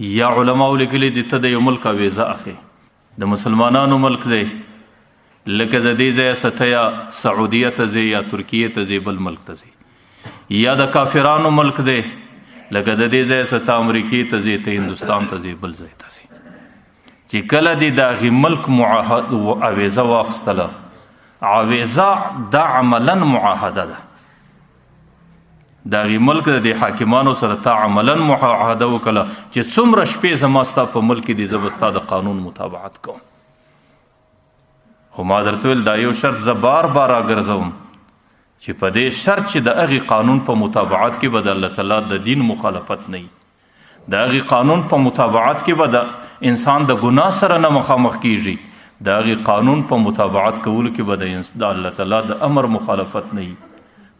یا علماء لیکلي دي ته د یو ملک ویزه اخلي د مسلمانانو ملک دی لکه د دې ځایه ته یا سعودیه ته ځې یا ترکیې ته ځې بل ملک ته ځې یا د کافرانو ملک دی لکه د دې ځایه ته امریکې ته ځې ته هندوستان ته ځې بل ځای ته ځې چې کله دې د هغې ملک ویزه واخیستله ویزه دا عملا معاهده ده د هغې ملک د دې حاکمانو سره تا عملا معاهده وکړه چې څومره شپې زما ستا په ملک کې دي زه به ستا د قانون مطابقت کوم خو ما درته ویل دا یو شرط زه بار بار راګرځوم چې په دې شرط چې د هغې قانون په مطابقت کې به د الله تعالی د دین مخالفت نه وي د هغې قانون په مطابقت کې به د انسان د ګناه سره نه مخامخ کیږي د هغې قانون په مطابقت کولو کې به د الله تعالی د امر مخالفت نه وي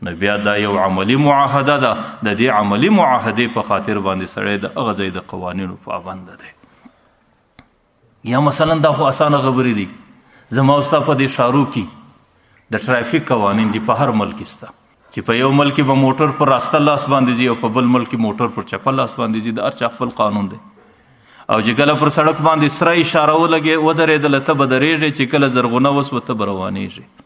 نو بیا دا یو عملی معاهده ده د دې عملی معاهدې په خاطر باندې سړی د هغه ځای د قوانینو پابند دی یا مثلا دا خو اسانه خبرې دي زما او ستا په دې ښارو کې د ټرافیک قوانین دي په هر ملک سته چې په یو ملک به موټر پر راسته لاس باندې ځي او په بل ملک موټر پر چپه لاس باندې ځي د هر چا خپل قانون دی او چې کله پر سړک باندې سره اشاره ودرېدله ته به درېږې چې کله زرغونه وسوه ته به روانېږې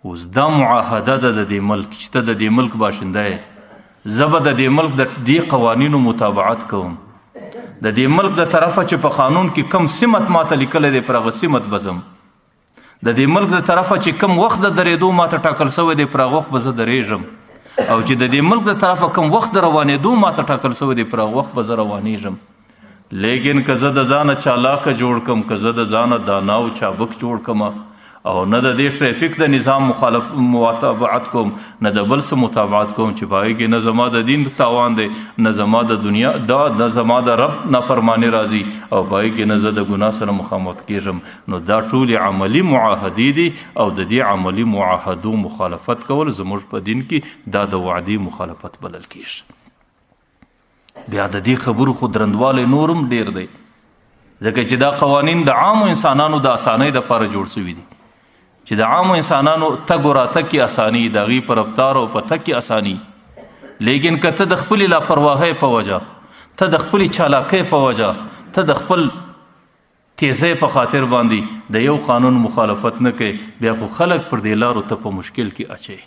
اوس دا معاهده ده د دې ملک چې ته د دې ملک باشنده یې زه به د دې ملک د دې قوانینو مطابقت کوم د دې ملک د طرفه چې په قانون کې کم سمت ماته لیکلی دی پر هغه سمت به ځم د دې ملک د طرفه چې کم وخت د درېدو ماته ټاکل شوی دی پر هغه وخت به زه درېږم او چې د دې ملک د طرفه کم وخت د روانېدو ماته ټاکل شوی دی پر هغه وخت به زه روانېږم لیکن که زه د ځانه چالاکه جوړ کم که زه د ځانه دانا او چابک جوړ کم او نه د دې ټریفیک د نظام مطابقت کوم نه د بل څه مطابقت کوم چې په هغې کې نه زما د دین تاوان دی نه زما د دنیا نه زما د رب نافرماني راځي او په هغې کې نه زه د ګناه سره مخامخ کېږم نو دا ټولې عملي معاهدې دي او د دې عملي معاهدو مخالفت کول زموږ په دین کې دا د وعدې مخالفت بلل کېږي بیا د دې خبرو خو درندوالی نورم ډیر دی ځکه چې دا قوانین د عامو انسانانو د اسانۍ دپاره جوړ شوي دي چې د عامو انسانانو تګ و راتګ کې اساني د هغې په رفتار او په تګ کې اساني لیکن که ته د خپلې لاپرواهۍ په وجه ته د خپلې چالاکۍ په وجه ته د خپل تیزۍ په خاطر باندې د یو قانون مخالفت نه کوې بیا خو خلک پر دې لارو ته په مشکل کې اچوي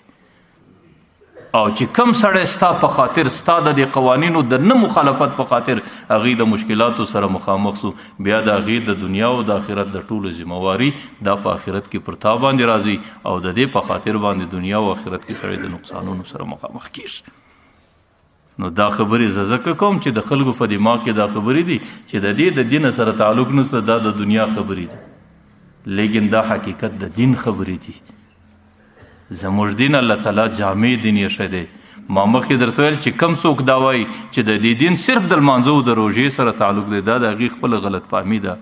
او چې کم سړی ستا په خاطر ستا د دې قوانینو د نه مخالفت په خاطر هغې د مشکلاتو سره مخامخ سو بیا د هغې د دنیا او د آخرت د ټولو ذمواري دا په آخرت کې پر تا باندې راځي او د دې په خاطر باندې دنیا او آخرت کې سړی د نقصانونو سره مخامخ کیږي نو دا خبرې زه ځکه کوم چې د خلکو په دماغ کې دا خبرې دي چې د دې د دین سره تعلق نشته دا د دنیا خبرې دي لیکن دا حقیقت د دین خبرې دي زموږ دین الله تعالی جامع دین یې ښه دی ما مخکې درته ویل چې کم څوک دا وایي چې د دې دین صرف د لمانځه او د روژې سره تعلق دی دا د هغې خپله غلط فهمي ده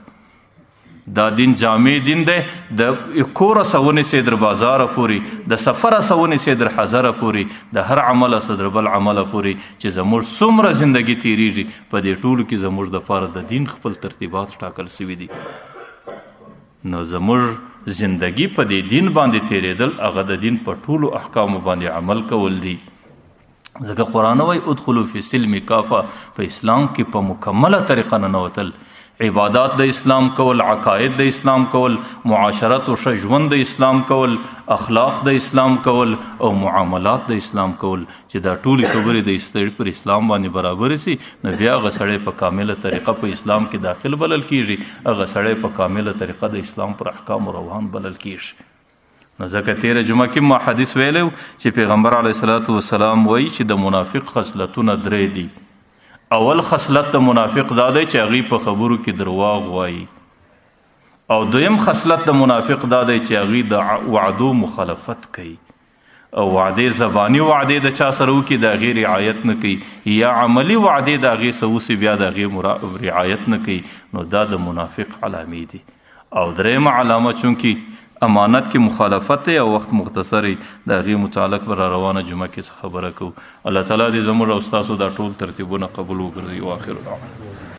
دا دین جامع دین دی د کوره څه ونیسئ در بازاره پورې د سفره څه ونیسئ در حضره پورې د هر عمله څه در بل عمله پورې چې زموږ څومره زندګي تیریږي په دې ټولو کې زموږ دپاره د دین خپل ترتیبات ټاکل شوي دي نو زموږ زندگی په دې دین باندې تیریدل هغه د دین په ټولو احکامو باندې عمل کول دي ځکه قرآن وایي ادخلوا فی السلم کافه په اسلام کې په مکمله طریقه ننوتل عبادات د اسلام کول عقاید د اسلام کول معاشرت او ښه ژوند د اسلام کول اخلاق د اسلام کول او معاملات د اسلام کول چې دا ټولې خبرې د سړي پر اسلام باندې برابرې سي نو بیا هغه سړی په کامله طریقه په اسلام کې داخل بلل کیږي هغه سړی په کامله طریقه د اسلام پر احکام روان بلل کیږي نو ځکه تیره جمعه کې ما حدیث ویلی چې پیغمبر علیه الصلاة والسلام وایي چې د منافق خصلتونه درې دي اول خصلت د منافق دا دی چې هغې په خبرو کې درواغ وایي او دویم خصلت د منافق دا دی چې هغې د وعدو مخالفت کوي او وعدې زباني وعدې د چا سره وکړي د هغې رعایت نه کوي یا عملي وعدې د هغې څه وسي بیا د هغې رعایت نه کوي نو دا د منافق علامې دي او درېیمه علامه چونکې امانت کې مخالفت دی او وخت مختصری د هغې متعلق به را روانه جمعه کې خبره کوو الله تعالی دې زموږ او ستاسو دا ټول ترتیبونه قبول وګرځوي واخر دعوانا